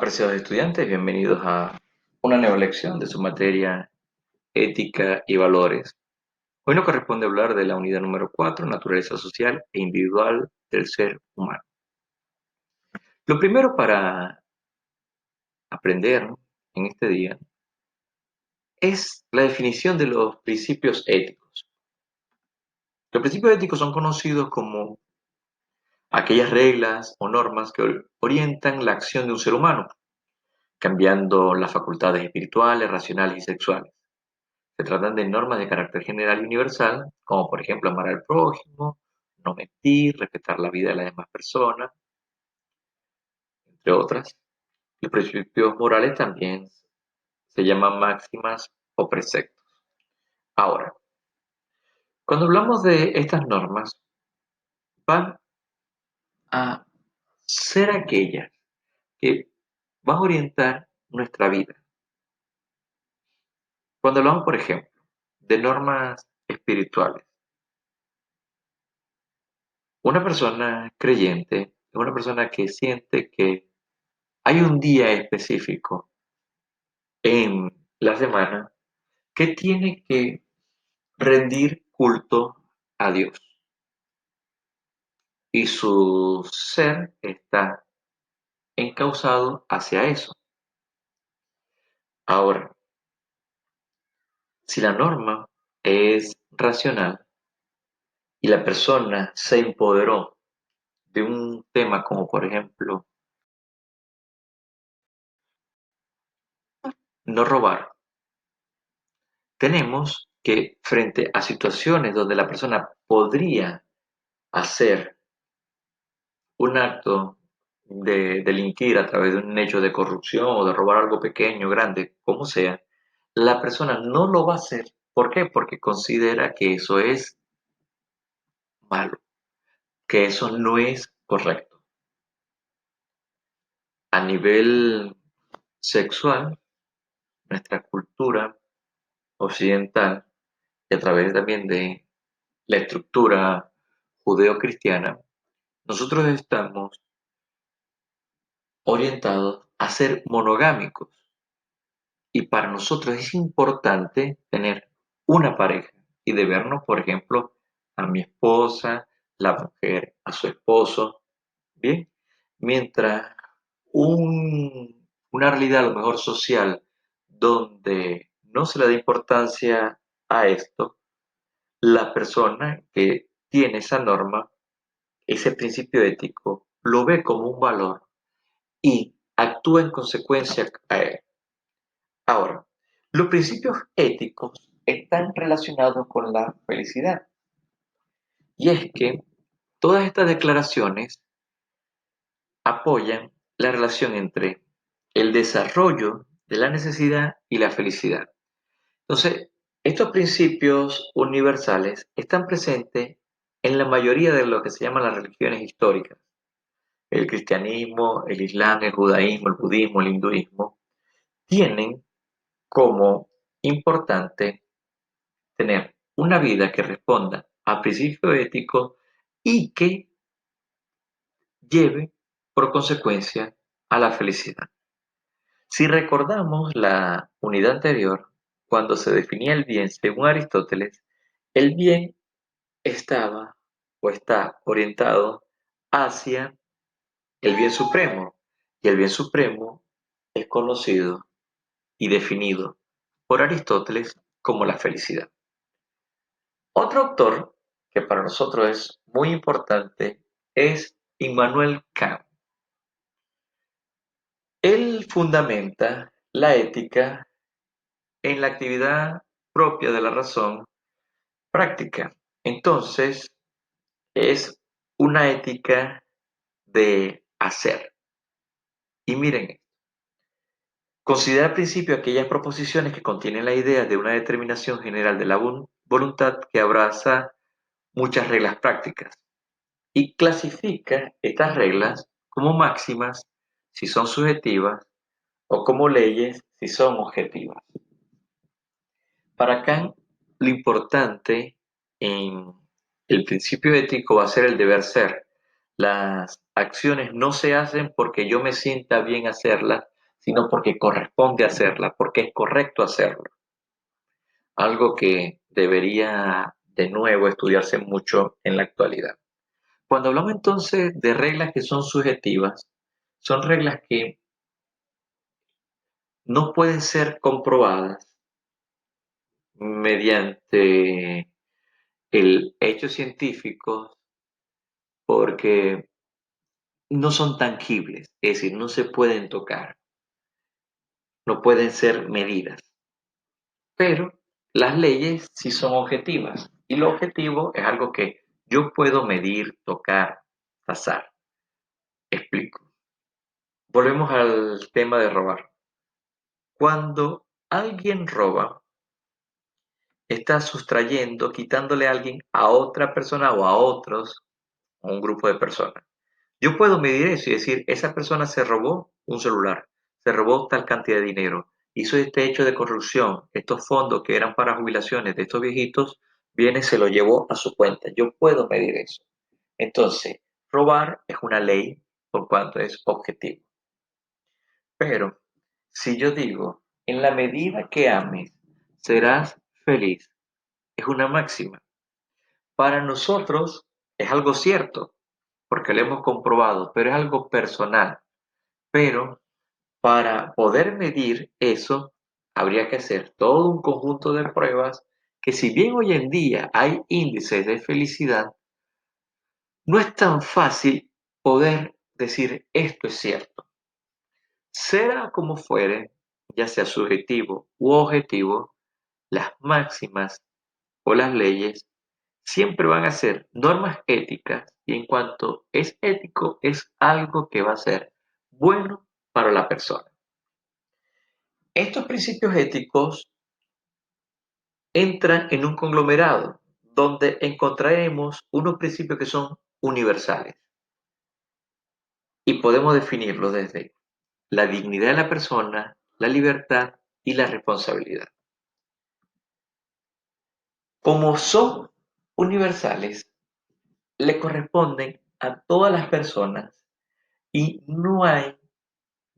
Apreciados estudiantes, bienvenidos a una nueva lección de su materia Ética y Valores. Hoy nos corresponde hablar de la unidad número 4, Naturaleza social e individual del ser humano. Lo primero para aprender en este día es la definición de los principios éticos. Los principios éticos son conocidos como aquellas reglas o normas que orientan la acción de un ser humano, cambiando las facultades espirituales, racionales y sexuales. Se tratan de normas de carácter general y universal, como por ejemplo amar al prójimo, no mentir, respetar la vida de las demás personas, entre otras. Los principios morales también se llaman máximas o preceptos. Ahora, cuando hablamos de estas normas, van a ser aquellas que van a orientar nuestra vida. Cuando hablamos, por ejemplo, de normas espirituales, una persona creyente es una persona que siente que hay un día específico en la semana que tiene que rendir culto a Dios y su ser está encauzado hacia eso. Ahora, si la norma es racional y la persona se empoderó de un tema como por ejemplo no robar, tenemos que frente a situaciones donde la persona podría hacer un acto de delinquir a través de un hecho de corrupción o de robar algo pequeño, grande, como sea, la persona no lo va a hacer. ¿Por qué? Porque considera que eso es malo, que eso no es correcto. A nivel sexual, nuestra cultura occidental, y a través también de la estructura judeo-cristiana, nosotros estamos orientados a ser monogámicos. Y para nosotros es importante tener una pareja y de vernos, por ejemplo, a mi esposa, la mujer, a su esposo, ¿bien? Mientras una realidad a lo mejor social donde no se le da importancia a esto, la persona que tiene esa norma, ese principio ético, lo ve como un valor y actúa en consecuencia a él. Ahora, los principios éticos están relacionados con la felicidad. Y es que todas estas declaraciones apoyan la relación entre el desarrollo de la necesidad y la felicidad. Entonces, estos principios universales están presentes en la mayoría de lo que se llaman las religiones históricas. El cristianismo, el islam, el judaísmo, el budismo, el hinduismo, tienen como importante tener una vida que responda a principios éticos y que lleve por consecuencia a la felicidad. Si recordamos la unidad anterior, cuando se definía el bien según Aristóteles, el bien estaba o está orientado hacia el bien supremo, y el bien supremo es conocido y definido por Aristóteles como la felicidad. Otro autor que para nosotros es muy importante es Immanuel Kant. Él fundamenta la ética en la actividad propia de la razón práctica. Entonces, es una ética de hacer. Y miren, considera al principio aquellas proposiciones que contienen la idea de una determinación general de la voluntad que abraza muchas reglas prácticas y clasifica estas reglas como máximas si son subjetivas o como leyes si son objetivas. Para Kant, lo importante en el principio ético va a ser el deber ser. Las acciones no se hacen porque yo me sienta bien hacerlas, sino porque corresponde hacerla, porque es correcto hacerlo. Algo que debería de nuevo estudiarse mucho en la actualidad. Cuando hablamos entonces de reglas que son subjetivas, son reglas que no pueden ser comprobadas mediante el hecho científico porque no son tangibles, es decir, no se pueden tocar, no pueden ser medidas. Pero las leyes sí son objetivas y lo objetivo es algo que yo puedo medir, tocar, tasar. Explico. Volvemos al tema de robar. Cuando alguien roba, está sustrayendo, quitándole a alguien a otra persona o a otros, a un grupo de personas. Yo puedo medir eso y decir, esa persona se robó un celular, se robó tal cantidad de dinero, hizo este hecho de corrupción, estos fondos que eran para jubilaciones de estos viejitos, viene y se lo llevó a su cuenta. Yo puedo medir eso. Entonces, robar es una ley por cuanto es objetivo. Pero si yo digo, en la medida que ames, serás feliz, es una máxima. Para nosotros es algo cierto, porque lo hemos comprobado, pero es algo personal. Pero para poder medir eso, habría que hacer todo un conjunto de pruebas que si bien hoy en día hay índices de felicidad, no es tan fácil poder decir esto es cierto. Sea como fuere, ya sea subjetivo u objetivo, las máximas o las leyes siempre van a ser normas éticas y en cuanto es ético es algo que va a ser bueno para la persona. Estos principios éticos entran en un conglomerado donde encontraremos unos principios que son universales y podemos definirlos desde la dignidad de la persona, la libertad y la responsabilidad. Como son universales, le corresponden a todas las personas y no hay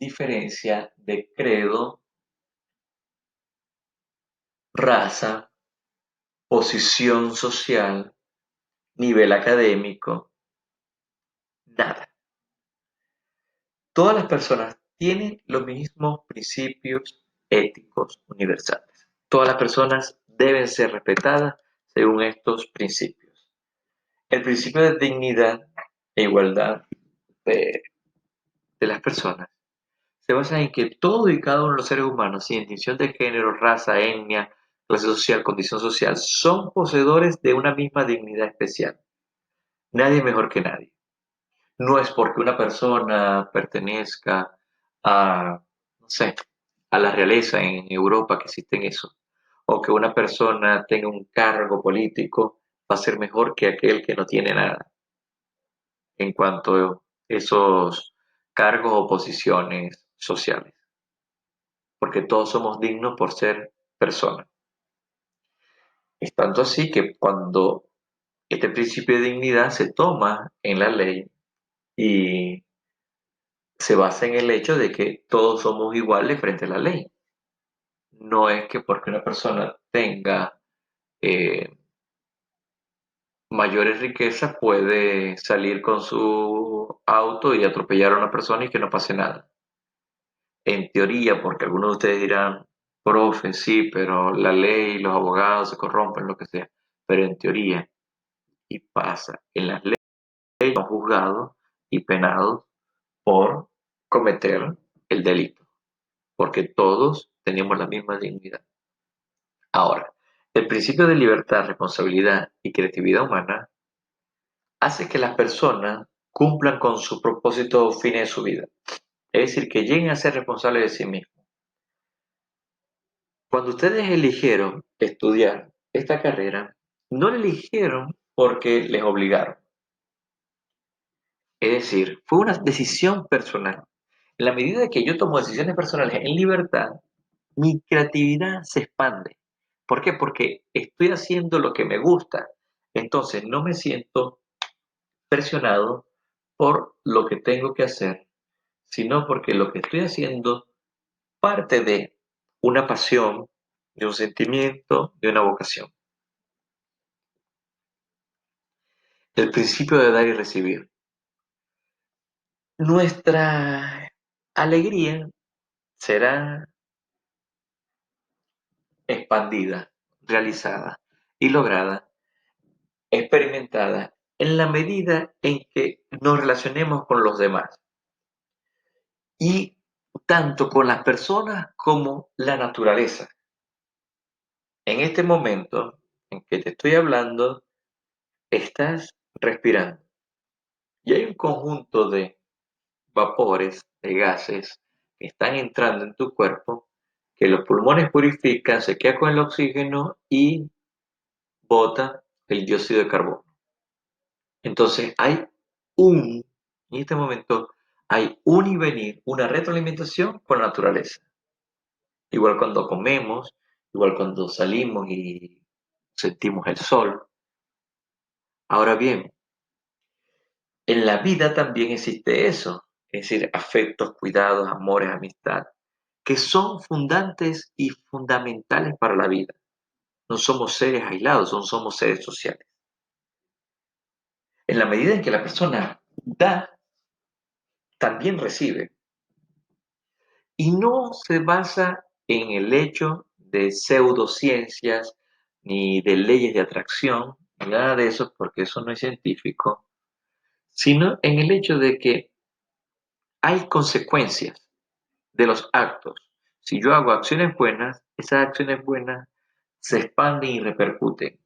diferencia de credo, raza, posición social, nivel académico, nada. Todas las personas tienen los mismos principios éticos universales. Todas las personas deben ser respetadas según estos principios. El principio de dignidad e igualdad de, de las personas se basa en que todo y cada uno de los seres humanos, sin distinción de género, raza, etnia, clase social, condición social, son poseedores de una misma dignidad especial. Nadie es mejor que nadie. No es porque una persona pertenezca a, no sé, a la realeza en Europa que existen eso, o que una persona tenga un cargo político, va a ser mejor que aquel que no tiene nada en cuanto a esos cargos o posiciones sociales, porque todos somos dignos por ser personas. Es tanto así que cuando este principio de dignidad se toma en la ley y se basa en el hecho de que todos somos iguales frente a la ley. No es que porque una persona tenga eh, mayores riquezas puede salir con su auto y atropellar a una persona y que no pase nada. En teoría, porque algunos de ustedes dirán, profe, sí, pero la ley, los abogados se corrompen, lo que sea. Pero en teoría, y pasa, en las leyes son juzgados y penados por cometer el delito, porque todos tenemos la misma dignidad. Ahora, el principio de libertad, responsabilidad y creatividad humana hace que las personas cumplan con su propósito o fines de su vida. Es decir, que lleguen a ser responsables de sí mismos. Cuando ustedes eligieron estudiar esta carrera, no la eligieron porque les obligaron. Es decir, fue una decisión personal. En la medida que yo tomo decisiones personales en libertad, mi creatividad se expande. ¿Por qué? Porque estoy haciendo lo que me gusta. Entonces no me siento presionado por lo que tengo que hacer, sino porque lo que estoy haciendo parte de una pasión, de un sentimiento, de una vocación. El principio de dar y recibir. Nuestra alegría será expandida, realizada y lograda, experimentada, en la medida en que nos relacionemos con los demás y tanto con las personas como la naturaleza. En este momento en que te estoy hablando, estás respirando y hay un conjunto de vapores, de gases que están entrando en tu cuerpo, que los pulmones purifican, se queda con el oxígeno y bota el dióxido de carbono. Entonces en este momento, hay un y venir, una retroalimentación con la naturaleza. Igual cuando comemos, igual cuando salimos y sentimos el sol. Ahora bien, en la vida también existe eso, es decir, afectos, cuidados, amores, amistad, que son fundantes y fundamentales para la vida. No somos seres aislados, no somos seres sociales. En la medida en que la persona da, también recibe. Y no se basa en el hecho de pseudociencias, ni de leyes de atracción, ni nada de eso, porque eso no es científico, sino en el hecho de que hay consecuencias de los actos. Si yo hago acciones buenas, esas acciones buenas se expanden y repercuten.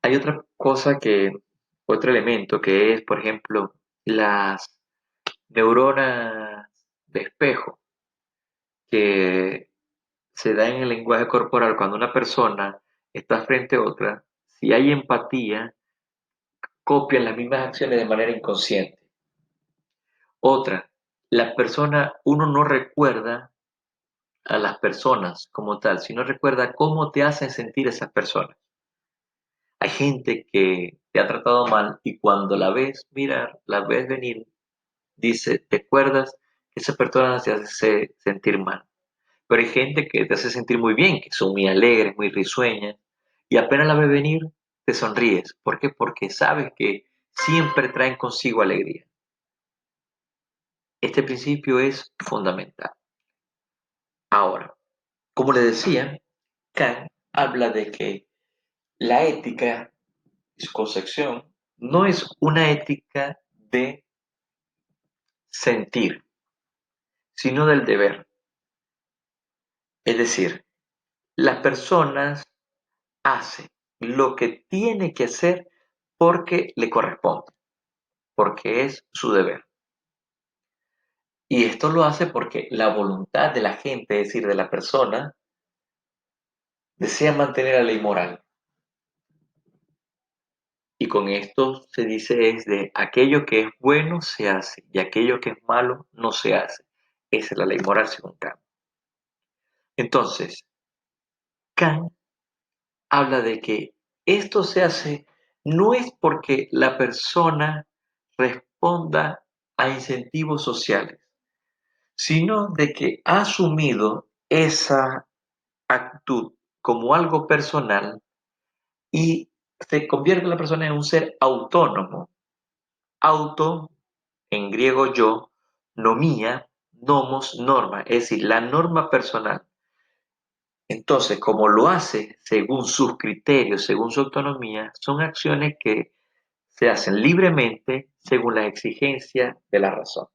Hay otra cosa otro elemento que es, por ejemplo, las neuronas de espejo, que se da en el lenguaje corporal cuando una persona está frente a otra. Si hay empatía, copian las mismas acciones de manera inconsciente. Otra, uno no recuerda a las personas como tal, sino recuerda cómo te hacen sentir esas personas. Hay gente que te ha tratado mal y cuando la ves mirar, la ves venir, dice, ¿te acuerdas que esa persona te hace sentir mal? Pero hay gente que te hace sentir muy bien, que son muy alegres, muy risueñas, y apenas la ves venir, te sonríes. ¿Por qué? Porque sabes que siempre traen consigo alegría. Este principio es fundamental. Ahora, como le decía, Kant habla de que la ética, su concepción, no es una ética de sentir, sino del deber. Es decir, las personas hacen lo que tiene que hacer porque le corresponde, porque es su deber. Y esto lo hace porque la voluntad de la gente, es decir, de la persona, desea mantener la ley moral. Y con esto se dice es de aquello que es bueno se hace y aquello que es malo no se hace. Esa es la ley moral según Kant. Entonces, Kant habla de que esto se hace no es porque la persona responda a incentivos sociales, sino de que ha asumido esa actitud como algo personal y se convierte la persona en un ser autónomo. Auto, en griego yo, nomía, nomos, norma, es decir, la norma personal. Entonces, como lo hace según sus criterios, según su autonomía, son acciones que se hacen libremente según las exigencias de la razón.